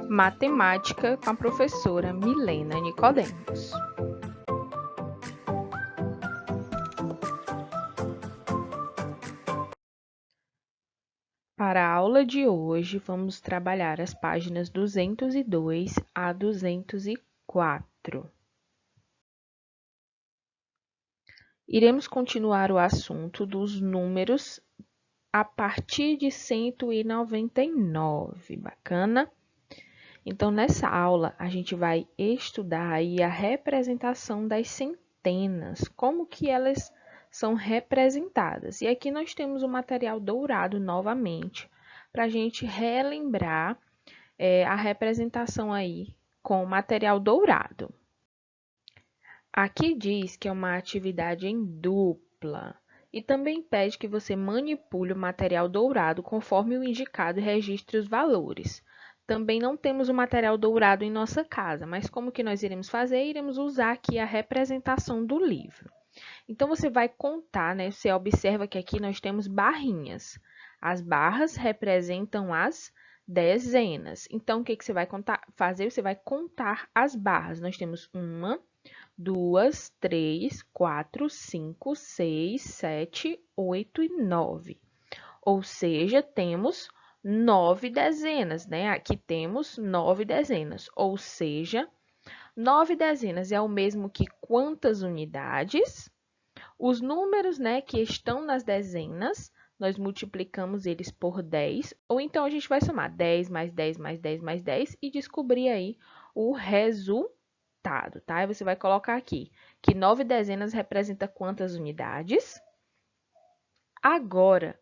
Matemática com a professora Milena Nicodemos. Para a aula de hoje, vamos trabalhar as páginas 202 a 204. Iremos continuar o assunto dos números a partir de 199, bacana? Então, nessa aula, a gente vai estudar aí a representação das centenas, como que elas são representadas. E aqui nós temos o material dourado novamente, para a gente relembrar a representação aí com o material dourado. Aqui diz que é uma atividade em dupla e também pede que você manipule o material dourado conforme o indicado e registre os valores. Também não temos o material dourado em nossa casa, mas como que nós iremos fazer? Iremos usar aqui a representação do livro. Então, você vai contar, né? Você observa que aqui nós temos barrinhas. As barras representam as dezenas. Então, o que você vai fazer? Você vai contar as barras. Nós temos 1, 2, 3, 4, 5, 6, 7, 8 e 9. Ou seja, temos 9 dezenas, né? Aqui temos 9 dezenas. Ou seja, 9 dezenas é o mesmo que quantas unidades? Os números, né, que estão nas dezenas, nós multiplicamos eles por 10, ou então a gente vai somar 10 mais 10 mais 10 mais 10 e descobrir aí o resultado, tá? Aí você vai colocar aqui que 9 dezenas representa quantas unidades? Agora,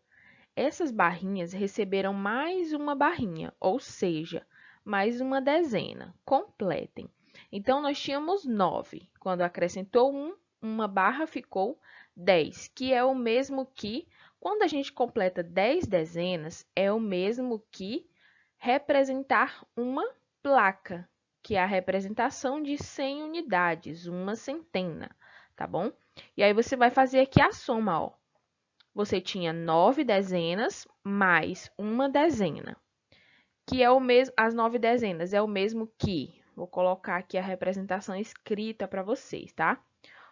essas barrinhas receberam mais uma barrinha, ou seja, mais uma dezena. Completem. Então, nós tínhamos 9. Quando acrescentou 1, uma barra ficou 10, que é o mesmo que, quando a gente completa 10 dezenas, é o mesmo que representar uma placa, que é a representação de 100 unidades, uma centena, tá bom? E aí, você vai fazer aqui a soma, ó. Você tinha 9 dezenas mais uma dezena, que é o mesmo, as 9 dezenas é o mesmo que, vou colocar aqui a representação escrita para vocês, tá?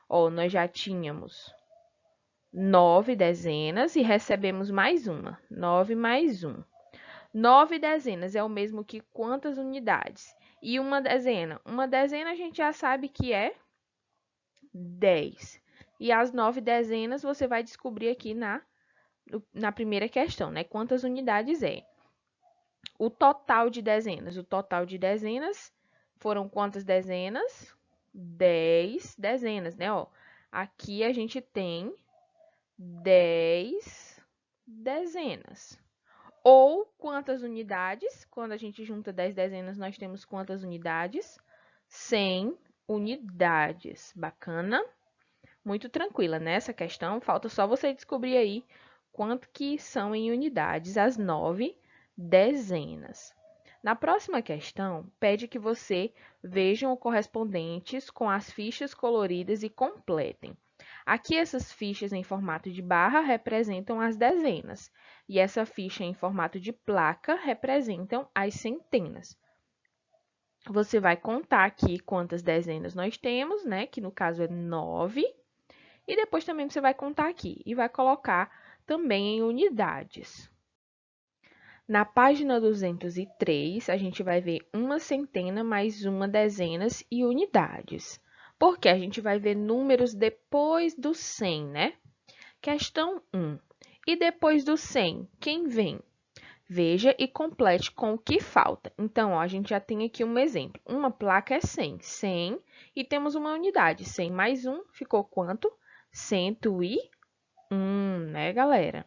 Ó, nós já tínhamos 9 dezenas e recebemos mais uma, 9 mais 1. 9 dezenas é o mesmo que quantas unidades? E uma dezena a gente já sabe que é 10. E as 9 dezenas você vai descobrir aqui na primeira questão, né? Quantas unidades é? O total de dezenas. O total de dezenas foram quantas dezenas? 10 dezenas, né? Ó, aqui a gente tem 10 dezenas. Ou quantas unidades? Quando a gente junta 10 dezenas, nós temos quantas unidades? 100 unidades. Bacana? Muito tranquila nessa questão. Falta só você descobrir aí quanto que são em unidades as 9 dezenas. Na próxima questão, pede que você vejam os correspondentes com as fichas coloridas e completem. Aqui, essas fichas em formato de barra representam as dezenas, e essa ficha em formato de placa representam as centenas. Você vai contar aqui quantas dezenas nós temos, né? Que no caso é 9. E depois também você vai contar aqui e vai colocar também em unidades. Na página 203, a gente vai ver uma centena mais uma dezenas e unidades. Porque a gente vai ver números depois do 100, né? Questão 1. E depois do 100, quem vem? Veja e complete com o que falta. Então, ó, a gente já tem aqui um exemplo. Uma placa é 100. 100 e temos uma unidade. 100 mais 1 ficou quanto? 101, né, galera?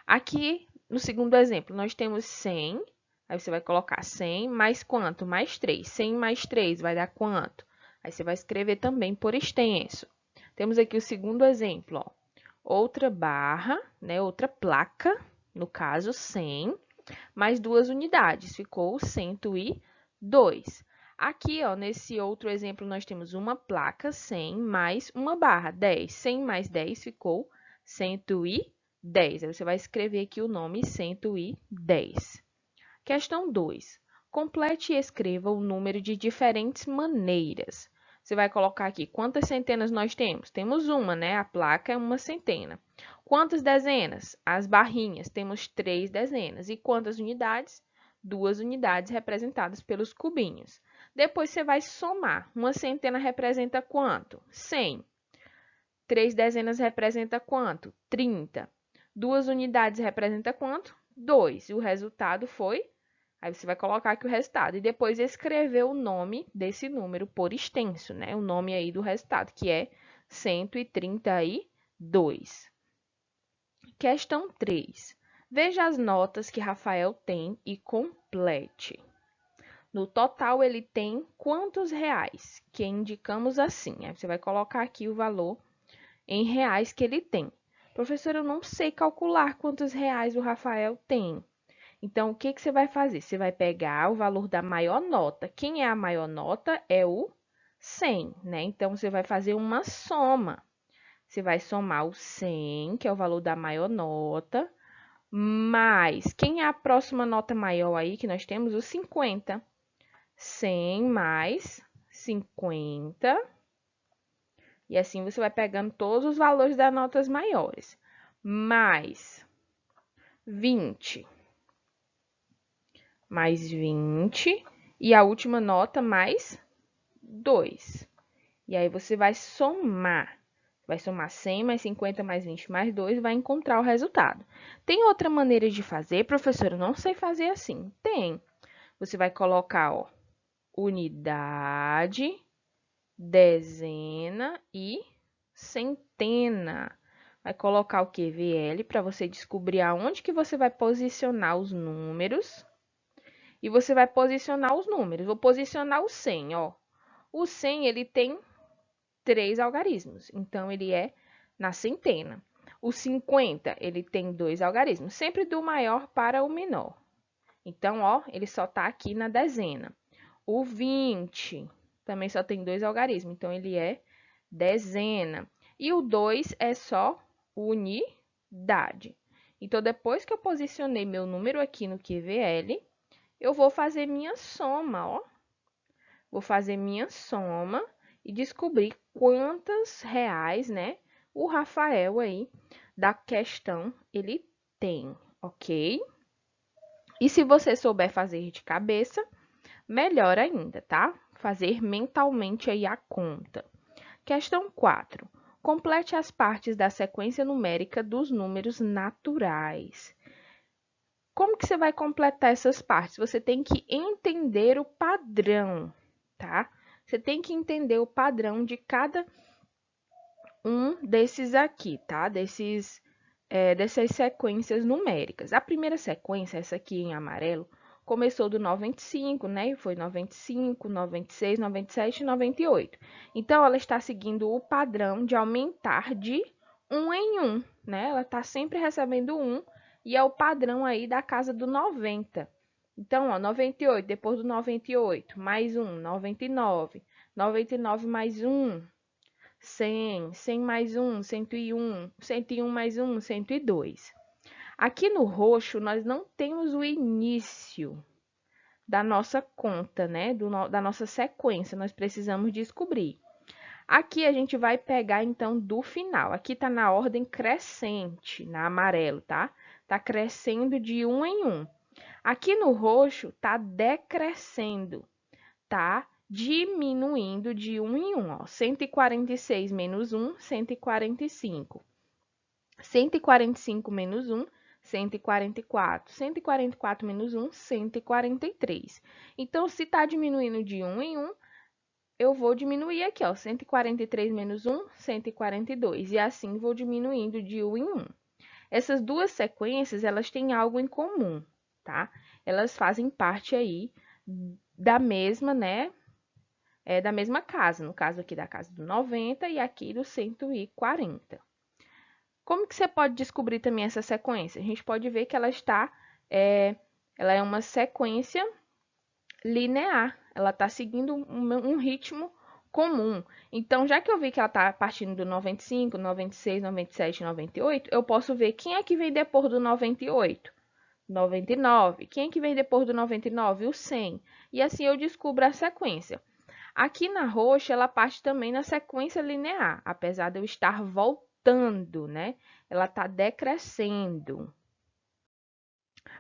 Aqui, no segundo exemplo, nós temos 100. Aí você vai colocar 100 mais quanto? Mais 3. 100 mais 3 vai dar quanto? Aí você vai escrever também por extenso. Temos aqui o segundo exemplo, ó. Outra barra, né, outra placa, no caso 100, mais 2 unidades, ficou 102. Aqui, ó, nesse outro exemplo, nós temos uma placa 100 mais uma barra 10. 100 mais 10 ficou 110. Aí você vai escrever aqui o nome 110. Questão 2. Complete e escreva o número de diferentes maneiras. Você vai colocar aqui quantas centenas nós temos? Temos uma, né? A placa é uma centena. Quantas dezenas? As barrinhas. Temos 3 dezenas. E quantas unidades? 2 unidades representadas pelos cubinhos. Depois você vai somar. Uma centena representa quanto? 100. 3 dezenas representa quanto? 30. 2 unidades representa quanto? 2. E o resultado foi? Aí você vai colocar aqui o resultado. E depois escrever o nome desse número por extenso, né? O nome aí do resultado, que é 132. Questão 3. Veja as notas que Rafael tem e complete. No total, ele tem quantos reais? Que indicamos assim. Aí você vai colocar aqui o valor em reais que ele tem. Professor, eu não sei calcular quantos reais o Rafael tem. Então, o que você vai fazer? Você vai pegar o valor da maior nota. Quem é a maior nota? É o 100, né? Então, você vai fazer uma soma. Você vai somar o 100, que é o valor da maior nota, mais quem é a próxima nota maior aí que nós temos? O 50. 100 mais 50. E assim você vai pegando todos os valores das notas maiores. Mais 20. Mais 20. E a última nota mais 2. E aí você vai somar. Vai somar 100 mais 50 mais 20 mais 2 e vai encontrar o resultado. Tem outra maneira de fazer, professora? Eu não sei fazer assim. Tem. Você vai colocar, ó, unidade, dezena e centena. Vai colocar o QVL para você descobrir aonde que você vai posicionar os números. E você vai posicionar os números. Vou posicionar o 100, ó. O 100, ele tem 3 algarismos, então ele é na centena. O 50, ele tem 2 algarismos, sempre do maior para o menor. Então, ó, ele só está aqui na dezena. O 20 também só tem 2 algarismos, então ele é dezena. E o 2 é só unidade. Então, depois que eu posicionei meu número aqui no QVL, eu vou fazer minha soma, ó. Vou fazer minha soma e descobrir quantos reais, né, o Rafael aí da questão ele tem, ok? E se você souber fazer de cabeça, melhor ainda, tá? Fazer mentalmente aí a conta. Questão 4. Complete as partes da sequência numérica dos números naturais. Como que você vai completar essas partes? Você tem que entender o padrão, tá? Você tem que entender o padrão de cada um desses aqui, tá? Dessas sequências numéricas. A primeira sequência, essa aqui em amarelo, começou do 95, né? E foi 95, 96, 97 e 98. Então, ela está seguindo o padrão de aumentar de 1 em 1, né? Ela está sempre recebendo 1 e é o padrão aí da casa do 90. Então, ó, 98, depois do 98, mais 1, 99, 99 mais 1, 100, 100 mais 1, 101, 101 mais 1, 102. Aqui no roxo, nós não temos o início da nossa conta, né? Da nossa sequência, nós precisamos descobrir. Aqui a gente vai pegar, então, do final. Aqui tá na ordem crescente, na amarelo, tá? Tá crescendo de 1 em 1. Aqui no roxo, tá decrescendo, tá diminuindo de 1 em 1, ó. 146 menos 1, 145. 145 menos 1, 144. 144 menos 1, 143. Então, se está diminuindo de 1 em 1, eu vou diminuir aqui, ó. 143 menos 1, 142. E assim vou diminuindo de 1 em 1. Essas duas sequências, elas têm algo em comum, tá? Elas fazem parte aí da mesma, né? Da mesma casa. No caso aqui da casa do 90 e aqui do 140. Como que você pode descobrir também essa sequência? A gente pode ver que ela ela é uma sequência linear. Ela está seguindo um ritmo comum. Então, já que eu vi que ela está partindo do 95, 96, 97, 98, eu posso ver quem é que vem depois do 98. 99. Quem é que vem depois do 99? O 100. E assim eu descubro a sequência. Aqui na roxa, ela parte também na sequência linear, apesar de eu estar voltando, né? Ela está decrescendo.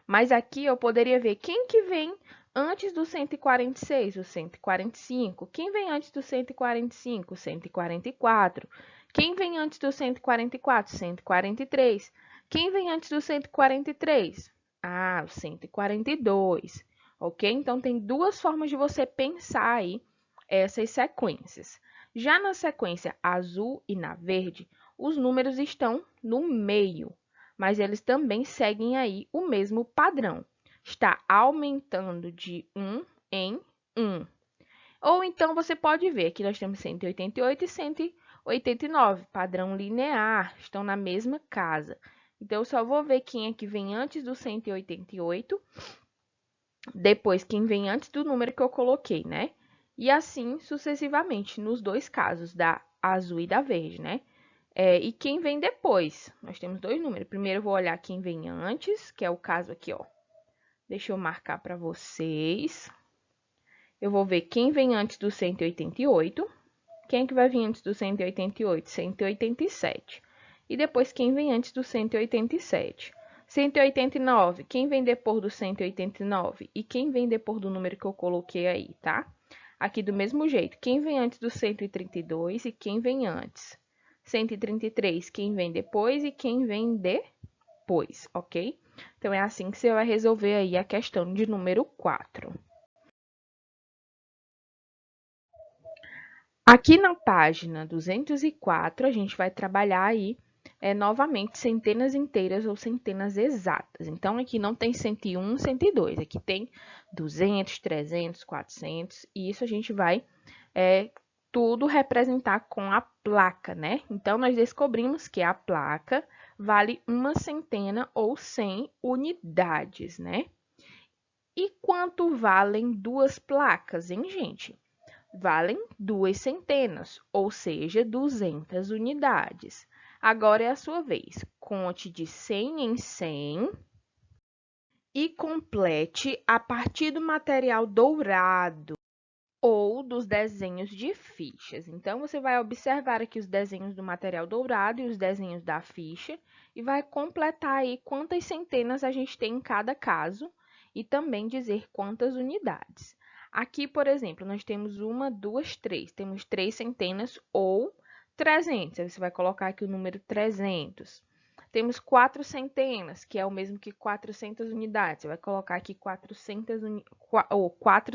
Mas aqui eu poderia ver quem que vem antes do 146, o 145. Quem vem antes do 145? O 144. Quem vem antes do 144? 143. Quem vem antes do 143? Ah, o 142. Ok? Então, tem duas formas de você pensar aí essas sequências. Já na sequência azul e na verde, os números estão no meio, mas eles também seguem aí o mesmo padrão. Está aumentando de 1 em 1. Ou então você pode ver que nós temos 188 e 189, padrão linear, estão na mesma casa. Então, eu só vou ver quem é que vem antes do 188, depois quem vem antes do número que eu coloquei, né? E assim sucessivamente, nos dois casos, da azul e da verde, né? E quem vem depois? Nós temos dois números. Primeiro, eu vou olhar quem vem antes, que é o caso aqui, ó. Deixa eu marcar para vocês. Eu vou ver quem vem antes do 188. Quem é que vai vir antes do 188? 187. E depois, quem vem antes do 187? 189. Quem vem depois do 189? E quem vem depois do número que eu coloquei aí, tá? Aqui do mesmo jeito. Quem vem antes do 132 e quem vem antes? 133, quem vem depois e quem vem depois, ok? Então, é assim que você vai resolver aí a questão de número 4. Aqui na página 204, a gente vai trabalhar aí novamente centenas inteiras ou centenas exatas. Então, aqui não tem 101, 102. Aqui tem 200, 300, 400. E isso a gente vai tudo representar com a placa, né? Então, nós descobrimos que a placa vale uma centena ou 100 unidades, né? E quanto valem duas placas, hein, gente? Valem 2 centenas, ou seja, 200 unidades. Agora é a sua vez. Conte de 100 em 100 e complete a partir do material dourado ou dos desenhos de fichas. Então, você vai observar aqui os desenhos do material dourado e os desenhos da ficha e vai completar aí quantas centenas a gente tem em cada caso e também dizer quantas unidades. Aqui, por exemplo, nós temos uma, duas, três. Temos 3 centenas ou 300. Aí você vai colocar aqui o número 300. Temos 4 centenas, que é o mesmo que 400 unidades. Você vai colocar aqui 4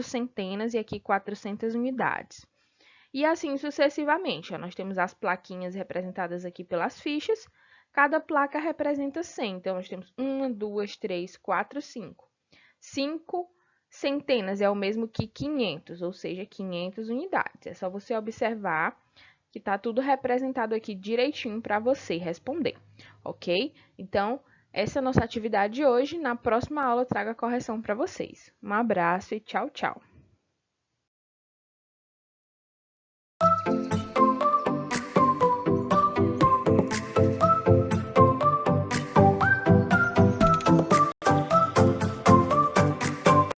centenas e aqui 400 unidades. E assim sucessivamente. Ó, nós temos as plaquinhas representadas aqui pelas fichas. Cada placa representa 100. Então, nós temos 1, 2, 3, 4, 5. 5 centenas é o mesmo que 500, ou seja, 500 unidades. É só você observar que está tudo representado aqui direitinho para você responder, ok? Então, essa é a nossa atividade de hoje. Na próxima aula, eu trago a correção para vocês. Um abraço e tchau, tchau!